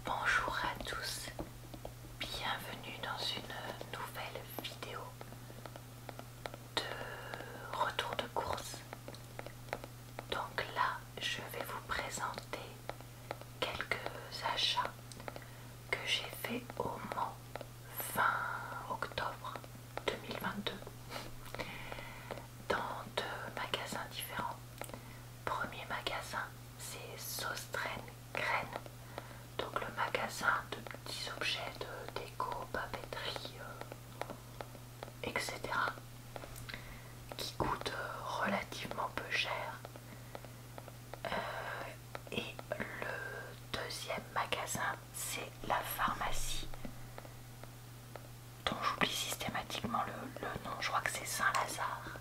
Bonjour à tous, bienvenue dans une nouvelle vidéo de retour de course. Donc là, je vais vous présenter quelques achats que j'ai fait au Mans fin octobre 2022 dans deux magasins différents. Premier magasin, c'est Sostren Graines. Donc le magasin de petits objets de déco, papeterie, etc. qui coûte relativement peu cher. Et le deuxième magasin, c'est la pharmacie, dont j'oublie systématiquement le nom, je crois que c'est Saint-Lazare,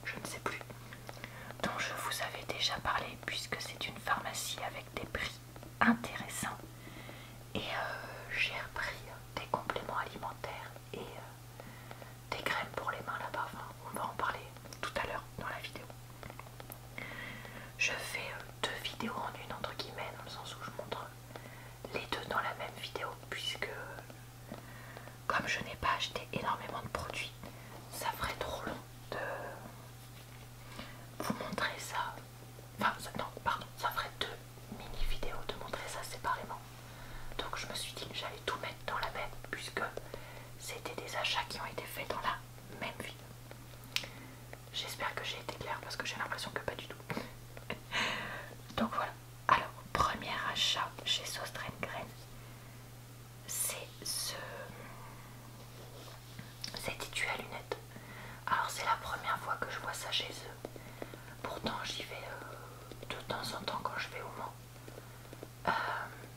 je ne sais plus, dont je vous avais déjà parlé puisque c'est une pharmacie avec des prix intéressants. Et j'ai repris des compléments alimentaires et des crèmes pour les mains là-bas. Enfin, on va en parler tout à l'heure dans la vidéo. Je fais deux vidéos en une entre guillemets, dans le sens où je montre les deux dans la même vidéo, puisque comme je n'ai pas acheté énormément de produits, ça ferait trop long de vous montrer ça. Enfin, non, pardon, ça ferait deux mini-vidéos de montrer ça séparément. Donc je me suis dit que j'allais tout mettre dans la même, puisque c'était des achats qui ont été faits dans la même vidéo. J'espère que j'ai été claire parce que j'ai l'impression que pas du tout. Donc voilà. Alors, premier achat chez Sostren Graines, c'est cet étui à lunettes. Alors c'est la première fois que je vois ça chez eux. Pourtant j'y vais de temps en temps quand je vais au Mans.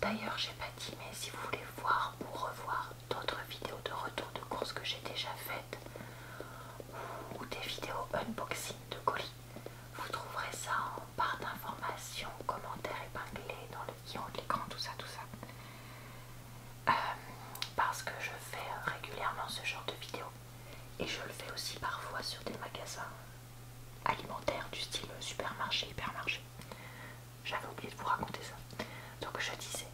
D'ailleurs j'ai pas dit, mais si vous voulez voir ou revoir d'autres vidéos de retour de course que j'ai déjà faites, ou des vidéos unboxing de colis, vous trouverez ça en barre d'informations, commentaires épinglés dans le haut de l'écran, tout ça. Parce que je fais régulièrement ce genre de vidéos, et je le fais aussi parfois sur des magasins alimentaires du style supermarché, hypermarché. J'avais oublié de vous raconter ça. Donc je disais,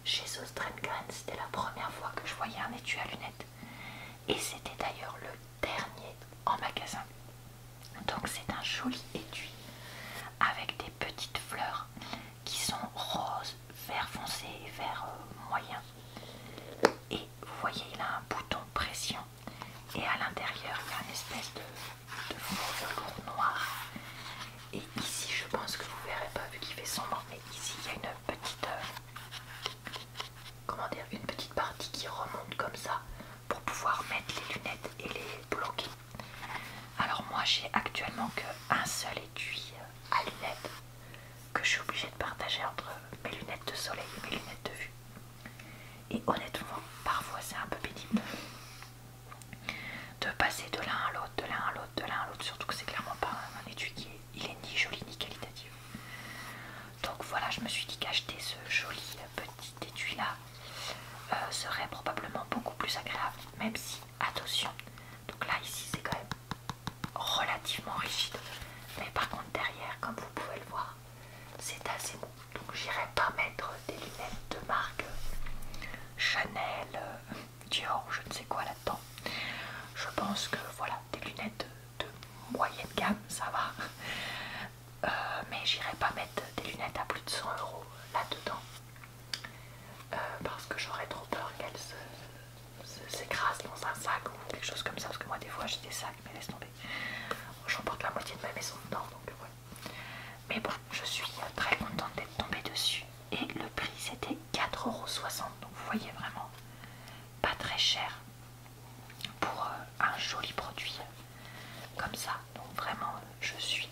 chez Sostren Graines, c'était la première fois que je voyais un étui à lunettes. Et c'était d'ailleurs le dernier en magasin. Donc c'est un joli étui avec des petites fleurs qui sont roses, vert foncé et vert moyen. Et vous voyez, il a un bouton pression. Et à l'intérieur, il y a une espèce de faux velours noir. Et ici, je pense que vous ne verrez pas vu qu'il fait sombre, mais ici, il y a une petite, une petite partie qui remonte comme ça pour pouvoir mettre les lunettes et les bloquer. Alors moi, j'ai actuellement qu'un seul étui à lunettes que je suis obligée de partager entre mes lunettes de soleil et mes lunettes de vue. Et honnêtement, parfois c'est un peu pénible de passer de l'un à l'autre, de l'un à l'autre, de l'un à l'autre, surtout que c'est clairement pas un étui qui est, il est ni joli ni qualitatif. Donc voilà, je me suis dit qu'acheter ce joli petit étui là serait probablement beaucoup plus agréable, même si, attention, donc là ici c'est quand même relativement rigide, mais par contre derrière, comme vous pouvez le voir, c'est assez mou. Donc j'irai pas mettre des lunettes de marque Chanel, Dior ou je ne sais quoi là-dedans. Je pense que voilà, des lunettes de moyenne gamme, ça va. Mais j'irai pas mettre des lunettes à plus de 100 € là-dedans. Parce que j'aurais trop peur qu'elles s'écrasent dans un sac ou quelque chose comme ça. Parce que moi des fois j'ai des sacs, mais laisse tomber. J'emporte la moitié de ma maison dedans, donc ouais. Mais bon, je suis très contente d'être tombée dessus. Et le prix c'était 4,60 €. Donc vous voyez vraiment pas très cher pour un joli produit comme ça. Donc vraiment je suis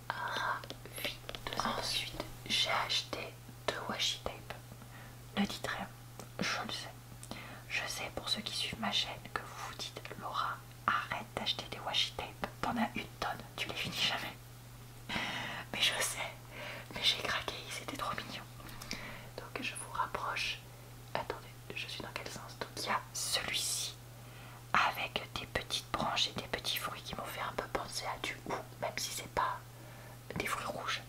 ravie de ça. Ensuite j'ai acheté deux washi tape. Ne dites rien, je le sais. Je sais pour ceux qui suivent ma chaîne que vous vous dites, Laura, arrête d'acheter des washi tape, t'en as une tonne, tu les finis jamais. Mais je sais, mais j'ai craqué, c'était trop mignon. Donc je vous rapproche. Attendez, je suis dans quel sens? Donc il y a celui-ci avec des petites branches et des petits fruits qui m'ont fait un peu penser à du hou, même si c'est pas des fruits rouges.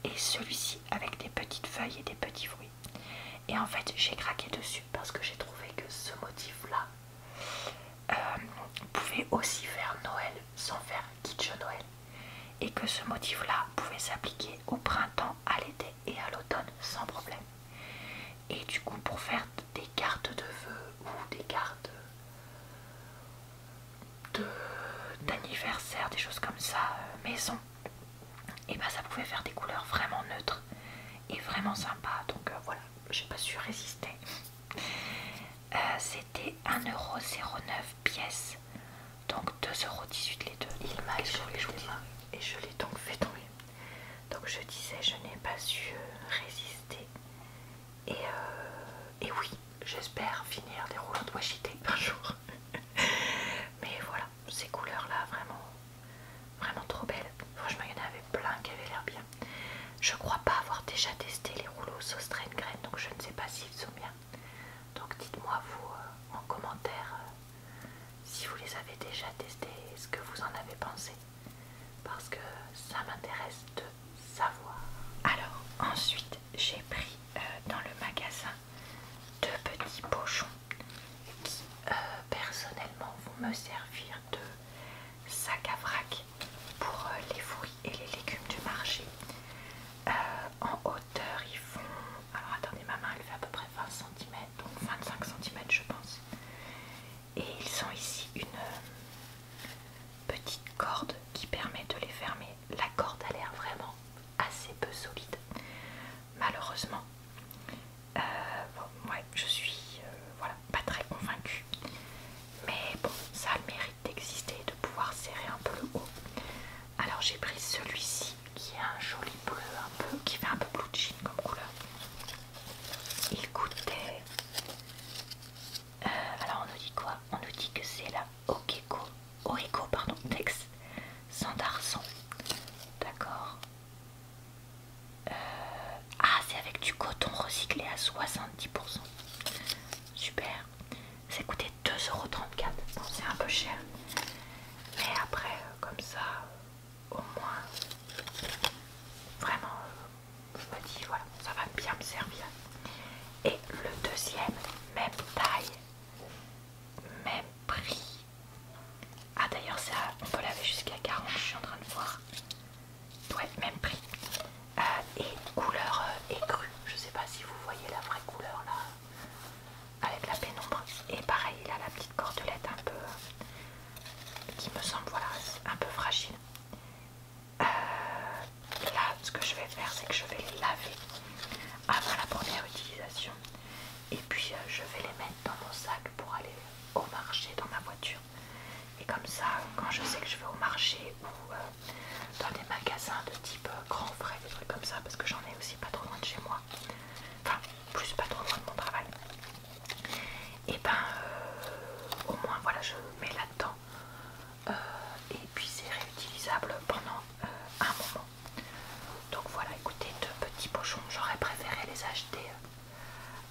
Et celui-ci avec des petites feuilles et des petits fruits. Et en fait j'ai craqué dessus parce que j'ai trouvé que ce motif là pouvait aussi faire Noël sans faire kitsch Noël, et que ce motif là pouvait s'appliquer au printemps, à l'été et à l'automne sans problème. Et du coup pour faire des cartes de vœux ou des cartes d'anniversaire, des choses comme ça maison, et ben ça pouvait faire des couleurs vraiment neutres et vraiment sympa. Donc voilà, j'ai pas su résister. C'était 1,09€ pièce, donc 2,18€ les deux. Il m'a échoué et je l'ai donc fait tomber. Donc je disais, je n'ai pas su résister. Et oui, j'espère finir des rouleaux de washi tape un jour. Mais voilà, ces couleurs là vraiment trop belles. Franchement il y en avait plein qui avaient l'air bien. Je crois pas avoir déjà testé les rouleaux sauce graine, donc je ne sais pas s'ils sont bien. Donc dites-moi vous en commentaire si vous les avez déjà testés et ce que vous en avez pensé, parce que ça m'intéresse de savoir. Alors ensuite j'ai pris dans le magasin 2 petits pochons qui personnellement vont me servir de sac à vrac pour les fruits et les légumes du marché. En hauteur ils font, alors attendez, ma main elle fait à peu près 20 cm, donc 25 cm je pense. Et ils sont ici une petite corde qui permet de les fermer. La corde a l'air vraiment assez peu solide, malheureusement. Bon, ouais, je suis voilà, pas très convaincue, mais bon, ça a le mérite d'exister et de pouvoir serrer un peu le haut. Alors j'ai pris celui-ci qui est un joli bleu, un peu, qui fait un peu blue jean comme couleur. Il coûtait alors on nous dit quoi? On nous dit que c'est la Oreko pardon, Tex sans d'arçon. D'accord. Ah, c'est avec du coton recyclé à 70%. Super. C'est coûté 2,34€. Bon, c'est un peu cher. Mais après, comme ça, au moins, vraiment, je me dis, voilà, ça va bien me servir. Et le deuxième, même taille, même prix. Ah d'ailleurs ça, on peut laver jusqu'à 40, je suis en train de voir. Ouais, même prix. Et couleur écrue. Je sais pas si vous voyez la vraie couleur là, avec la pénombre. Et pareil, il a la petite cordelette un peu, qui me semble, voilà, un peu fragile. Là, ce que je vais faire, c'est que je vais les laver avant la première utilisation. Et puis je vais les mettre dans mon sac pour aller au marché dans ma voiture. Et comme ça, quand je sais que je vais au marché ou dans des magasins de type Grand Frais, des trucs comme ça, parce que j'en ai aussi pas trop loin de chez moi, enfin plus pas trop loin de mon travail, et ben au moins voilà, je mets là-dedans et puis c'est réutilisable pendant un moment. Donc voilà, écoutez, 2 petits pochons. J'aurais préféré les acheter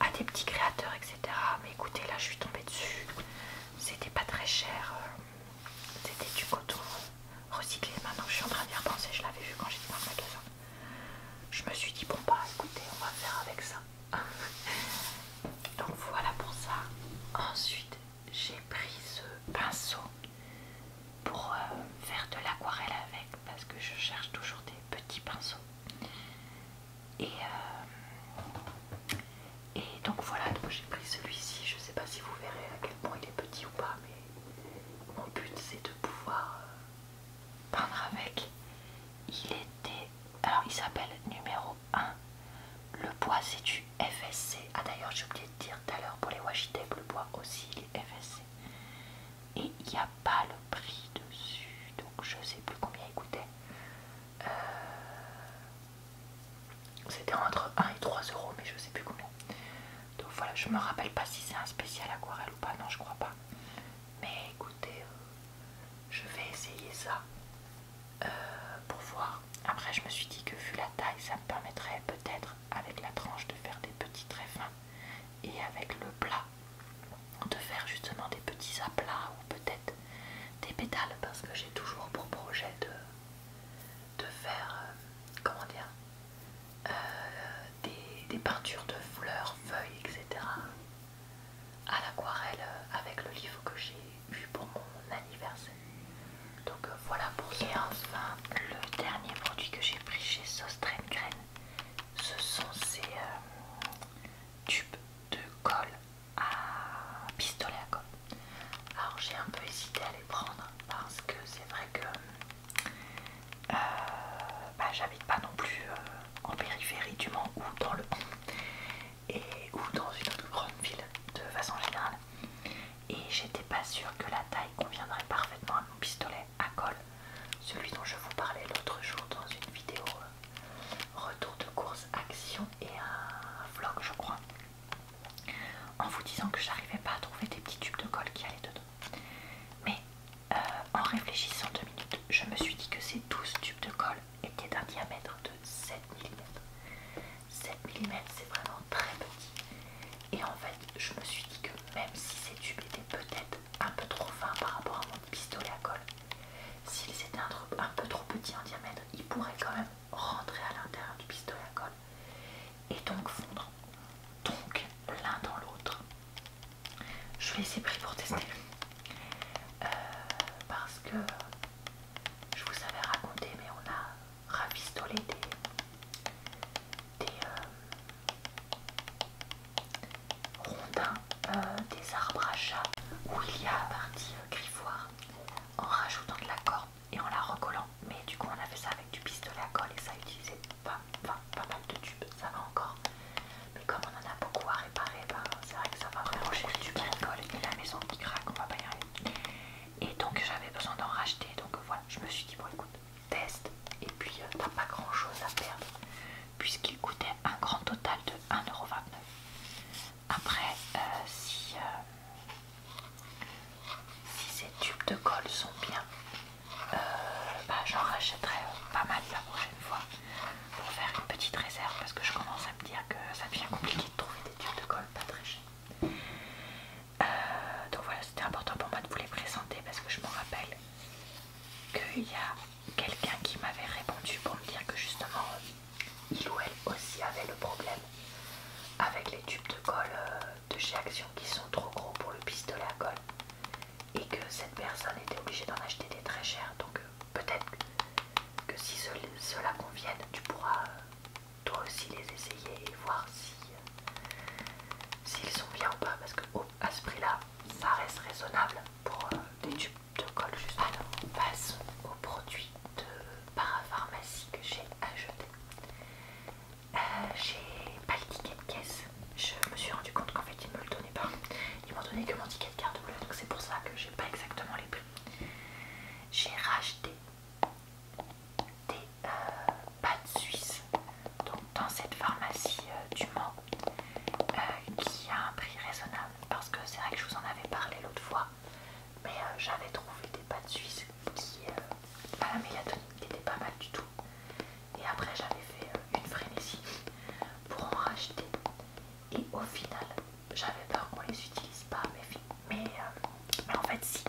à des petits créateurs, etc. Mais écoutez, là je suis tombée dessus, c'était pas très cher, c'était du coton recyclé. Maintenant je suis en train d'y repenser, je l'avais vu quand j'étais dans le magasin. Je me suis dit bon bah écoutez, on va faire avec ça. Donc voilà pour ça. Ensuite j'ai pris ce pinceau pour faire de l'aquarelle avec, parce que je cherche toujours des petits pinceaux. Et donc voilà, donc j'ai pris celui-ci. Je sais pas si vous verrez à quel point il est petit ou pas, mais mon but c'est de pouvoir peindre avec. Il était, alors il s'appelle numéro 1. Le bois c'est du FSC. Ah d'ailleurs j'ai oublié de dire tout à l'heure, pour les washi tape, le bois aussi il est FSC. Et il n'y a pas le prix dessus, donc je sais plus combien il coûtait. C'était entre 1 et 3€, mais je sais plus combien. Donc voilà, je me rappelle pas si c'est un spécial aquarelle ou pas, non je crois pas. Mais écoutez, je vais essayer ça pour voir. Après je me suis dit que vu la taille, ça me permettrait peut-être avec la tranche de faire des petits traits fins, et avec le plat de faire justement des petits aplats ou peut-être des pétales, parce que j'ai toujours pour projet de faire comment dire, des peintures de fleurs, feuilles donc j'arrivais pas à trouver des petits tubes de colle qui allaient dedans. Mais en réfléchissant 2 minutes, je me suis dit que ces 12 tubes de colle étaient d'un diamètre de 7 mm. 7 mm, c'est vraiment très petit. Et en fait, je me suis dit que même si ces tubes étaient peut-être un peu trop fins par rapport à mon pistolet à colle, s'ils étaient un peu trop petits en diamètre, ils pourraient quand même rentrer à l'intérieur du pistolet à colle et donc fondre. Donc l'un dans l'autre, je les ai pris pour tester. Parce que je vous avais raconté, mais on a rafistolé des rondins, des arbres à chat où il y a la partie griffoir, en rajoutant de la corde et en la recollant. Mais du coup on a fait ça avec du pistolet à colle et ça utilisait pas mal de tubes, ça va encore. Mais comme on en a beaucoup à réparer, ben, c'est vrai que ça va vraiment chez le tube à colle et la maison qui craque, on va pas y arriver. Et donc j'avais besoin d'en racheter, donc voilà, je me suis dit bon écoute, teste, et puis t'as pas grand chose à perdre, puisqu'il coûtait un grand total de 1,29 €. Après, si ces tubes de colle sont bien, bah, j'en rachèterai pas mal la prochaine fois pour faire une petite réserve, parce que je commence à me dire que ça devient compliqué de trouver des tubes de colle pas très chers. Donc voilà, c'était important pour moi de vous les présenter parce que je me rappelle qu'il y a quelqu'un qui m'avait répondu pour me dire que justement il ou elle aussi avait le problème avec les tubes de colle de chez Action qui sont trop gros pour le pistolet à colle et que cette personne était obligée d'en acheter des très chers. Donc peut-être que si cela convienne, tu pourras toi aussi les essayer et voir si s'ils sont bien ou pas, parce que à ce prix là ça reste raisonnable pour des tubes de colle juste. Alors passons aux produits de parapharmacie que j'ai acheté. J'ai pas le ticket de caisse, je me suis rendu compte qu'en fait ils me le donnaient pas, ils m'ont donné que mon ticket de carte bleue, donc c'est pour ça que j'ai pas exactement les prix. J'ai racheté des pâtes suisses donc dans cette pharmacie du Mans qui a un prix raisonnable, parce que c'est vrai que je vous en avais parlé l'autre fois, mais j'avais trouvé des pâtes suisses qui à la mélatonine qui était pas mal du tout, et après j'avais fait une frénésie pour en racheter et au final j'avais peur qu'on les utilise pas, mais en fait si,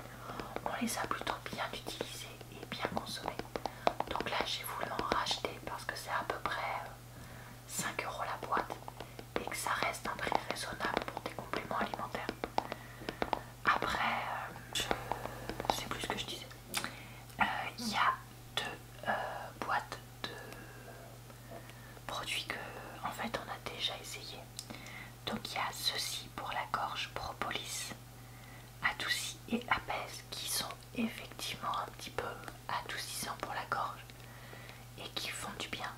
on les a plutôt bien utilisés et bien consommés. Donc là j'ai voulu en racheter parce que c'est à peu près 5 € la boîte et que ça reste un prix raisonnable pour des compléments alimentaires. Après, je sais plus ce que je disais. Il y a 2 boîtes de produits que en fait on a déjà essayé. Donc il y a ceci pour la gorge, propolis, adouci et apaise, qui sont effectivement un petit peu adoucissants pour la gorge et qui font du bien.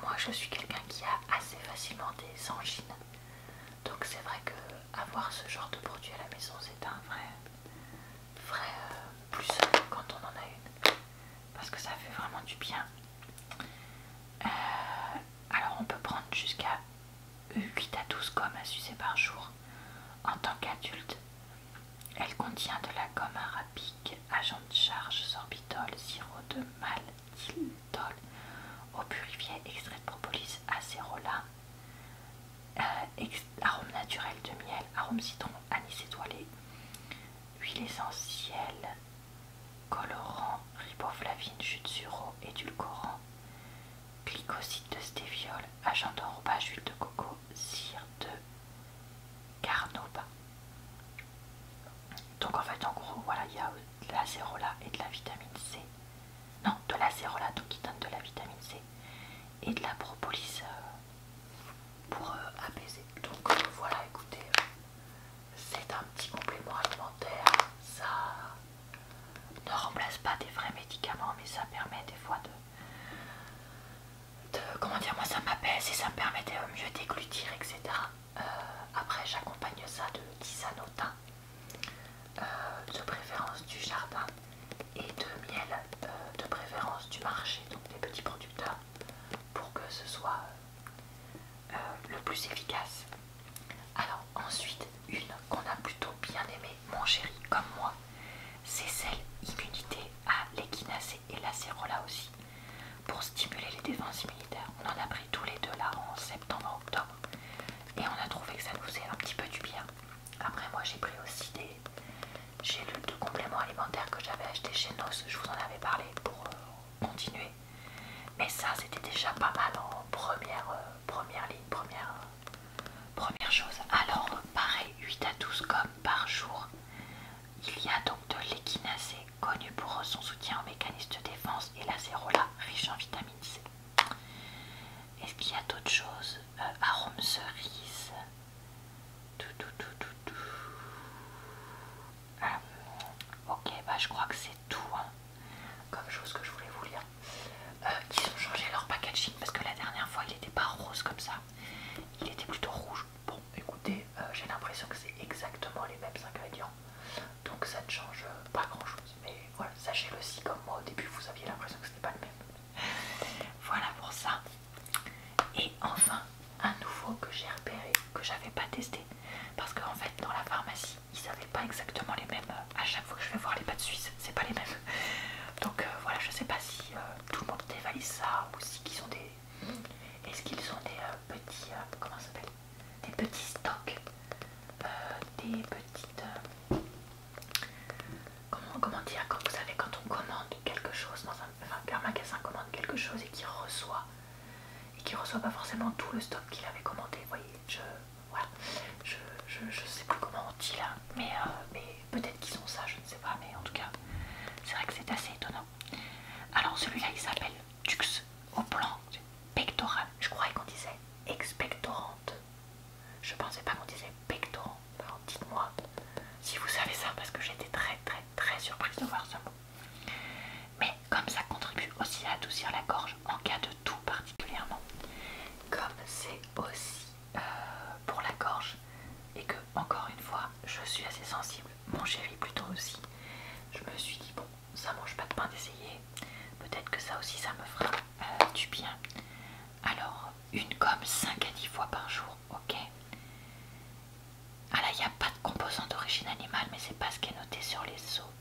Moi je suis quelqu'un qui a assez facilement des angines, donc c'est vrai que avoir ce genre de produit à la maison c'est un vrai plus quand on en a une, parce que ça fait vraiment du bien. Alors on peut prendre jusqu'à 8 à 12 gommes à sucer par jour. En tant qu'adulte, elle contient de la gomme arabique, agent de charge, sorbitol, sirop de maltitol, eau purifiée, extrait de propolis, acérola, arôme naturel de miel, arôme citron, anis étoilé, huile essentielle, colorant, riboflavine, jus de sureau, édulcorant, glycoside de stéviol, agent d'enrobage, huile de coco, cire de carnauba. Donc en fait en gros voilà, il y a de l'acérola et de la vitamine C. Non, de l'acérola donc qui donne de la vitamine C et de la propolis pour apaiser. Donc voilà, écoutez, c'est un petit complément alimentaire. Ça ne remplace pas des vrais médicaments, mais ça permet des fois de comment dire, moi ça m'apaise et ça me permet de mieux déglutir, etc. Après j'accompagne ça de tisane au thym, de préférence du jardin, et de miel, de préférence du marché, donc des petits producteurs, pour que ce soit le plus efficace. Alors ensuite, une chose, je vous en avais parlé pour continuer. Mais ça, c'était déjà pas mal en première ligne, première chose. Alors, pareil, 8 à 12 gommes par jour. Il y a donc de l'échinacée, connu pour son soutien au mécanisme de défense, et l'acérola, riche en vitamine C. Est-ce qu'il y a d'autres choses? Arôme cerise. Ok, bah je crois que c'est tout hein, comme chose que je voulais vous lire. Ils ont changé leur packaging parce que la dernière fois il n'était pas rose comme ça, il était plutôt rouge. Bon, écoutez, j'ai l'impression que c'est exactement les mêmes ingrédients, donc ça ne change pas grand chose. Mais voilà, sachez-le si comme moi au début vous aviez l'impression que c'était pas le même. Voilà pour ça. Et enfin, un nouveau que j'ai repéré, que j'avais pas testé, parce qu'en fait dans la pharmacie ils n'avaient pas exactement les mêmes. À chaque fois que je vais voir les pâtes suisses, c'est pas les mêmes. Donc voilà, je sais pas si tout le monde dévalise ça ou si qu'ils ont des. Est-ce qu'ils ont des petits. Comment ça s'appelle? Des petits stocks. Des petites. Comment dire? Quand vous savez, quand on commande quelque chose dans qu'un magasin commande quelque chose et qu'il reçoit. Et qu'il reçoit pas forcément tout le stock qu'il avait commandé. Vous voyez, voilà. Je sais plus comment on dit là. Mais peut-être qu'ils ont ça, je ne sais pas. Mais en tout cas, c'est vrai que c'est assez étonnant. Alors celui-là il s'appelle Dux au blanc pectoral. Je croyais qu'on disait expectorante. Je pensais pas qu'on disait pectorant. Alors dites-moi si vous savez ça parce que j'étais très surprise de voir ce mot. Mais comme ça contribue aussi à adoucir la gorge en cas de toux particulièrement. Comme c'est aussi pour la gorge et que encore une fois je suis assez sensible, mon chéri plutôt aussi, je me suis dit bon, ça mange pas de pain d'essayer, peut-être que ça aussi ça me fera du bien. Alors une gomme 5 à 10 fois par jour, ok. Ah là il n'y a pas de composant d'origine animale, mais c'est pas ce qui est noté sur les autres.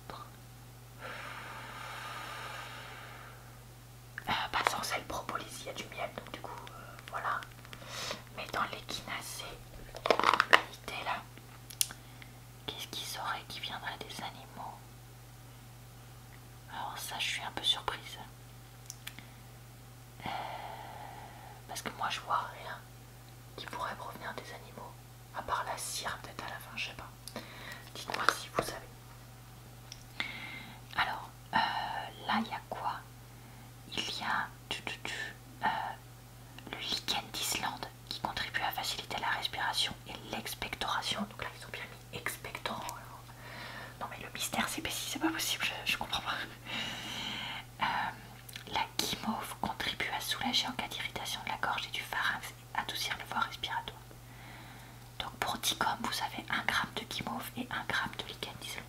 Pas sans le propolis, il y a du miel, donc du coup voilà. Mais dans l'échinacée, l'unité là, qu'est-ce qui saurait qui viendrait des animaux? Alors ça je suis un peu surprise. Parce que moi je vois rien qui pourrait provenir des animaux. À part la cire peut-être à la fin, je sais pas. Dites-moi si vous savez. Alors là il y a quoi? Il y a le lichen d'Islande qui contribue à faciliter la respiration et l'expectoration. Donc là ils ont bien mis expectorant. Alors. Non mais le mystère s'épaissit, c'est pas possible, je comprends pas. La guimauve contribue à soulager en cas d'irritation de la gorge et du pharynx et adoucir les voies respiratoires. Donc pour 10 gommes, vous avez 1 gramme de guimauve et 1 gramme de lichen d'Islande.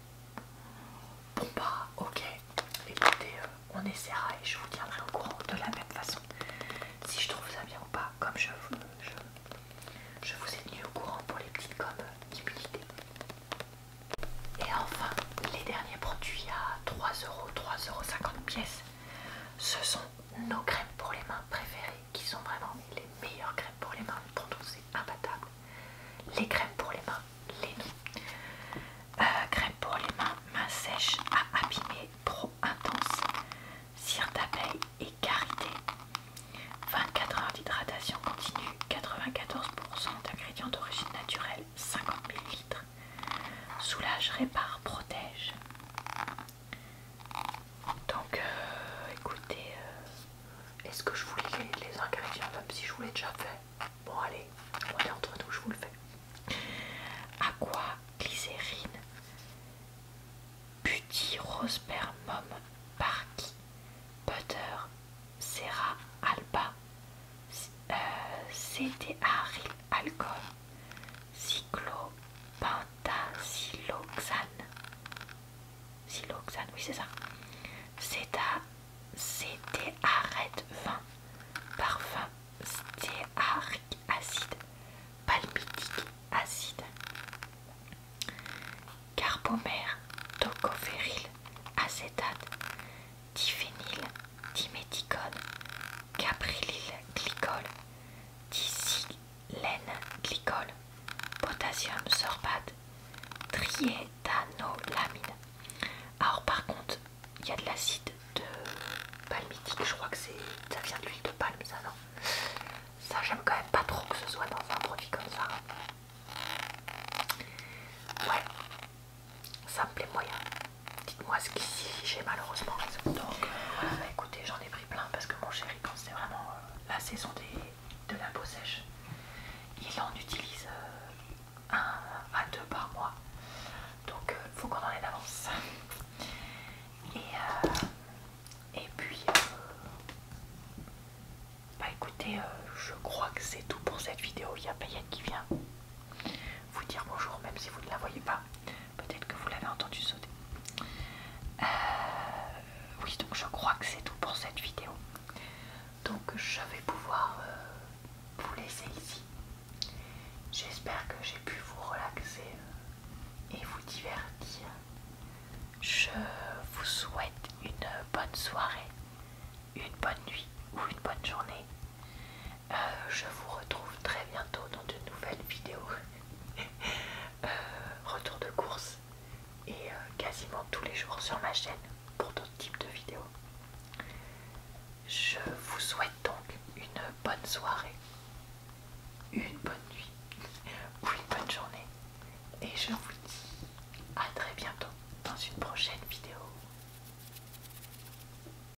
Bon bah ok, écoutez, on essaiera et je vous tiendrai au courant de la même façon. Si je trouve ça bien ou pas, comme je vous ai tenu au courant pour les petites gommes immunité. Et enfin, les derniers produits à 3€, 3,50€ pièce, ce sont nos crèmes pour les mains préférées, qui sont vraiment les meilleures crèmes pour les mains. Pour nous, c'est imbattable. Les crèmes pour les mains, les noms. Crème pour les mains, mains sèches à abîmer, pro intense, cire d'abeille et karité. 24 heures d'hydratation continue, 94% d'ingrédients d'origine naturelle, 50 ml. Soulage, répare, protège. Donc écoutez, est-ce que je vous lis les ingrédients même si je vous l'ai déjà fait? Bon allez, on est entre nous, je vous le fais. Aqua, glycérine, butyrospermum, parky, butter, Serra, alba, cétéaryl alcool, cyclopentasiloxane, oui c'est ça, cétéarète 20, parfum, stéarique acide, palmitique acide, carbomère, tocophéryl, acétate, diphényl, diméthicone, caprylyl glycol, disilène glycol, potassium sorbate, triéthanolamine. Alors par contre, il y a de l'acide de palmitique, je crois que ça vient de l'huile de palme, ça non. Ça j'aime quand même pas trop que ce soit dans un produit comme ça. Ouais, ça me plaît moyen. Dites-moi ce qu'ici j'ai malheureusement raison. Donc voilà, bah, écoutez, j'en ai pris plein parce que mon chéri, quand c'est vraiment la saison de la peau sèche, il en utilise 1 à 2 par mois. Donc faut qu'on en ait d'avance. Et puis bah écoutez, je crois que c'est tout pour cette vidéo. Il y a Payette qui vient vous dire bonjour, même si vous ne la voyez pas. Peut-être que vous l'avez entendu sauter. Oui, donc je crois que c'est tout pour cette vidéo. Donc je vais pouvoir vous laisser ici. J'espère que j'ai pu vous relaxer et vous divertir. Je vous souhaite une bonne soirée, une bonne nuit ou une bonne journée. Je vous retrouve très bientôt dans de nouvelles vidéos. Retour de course et quasiment tous les jours sur ma chaîne.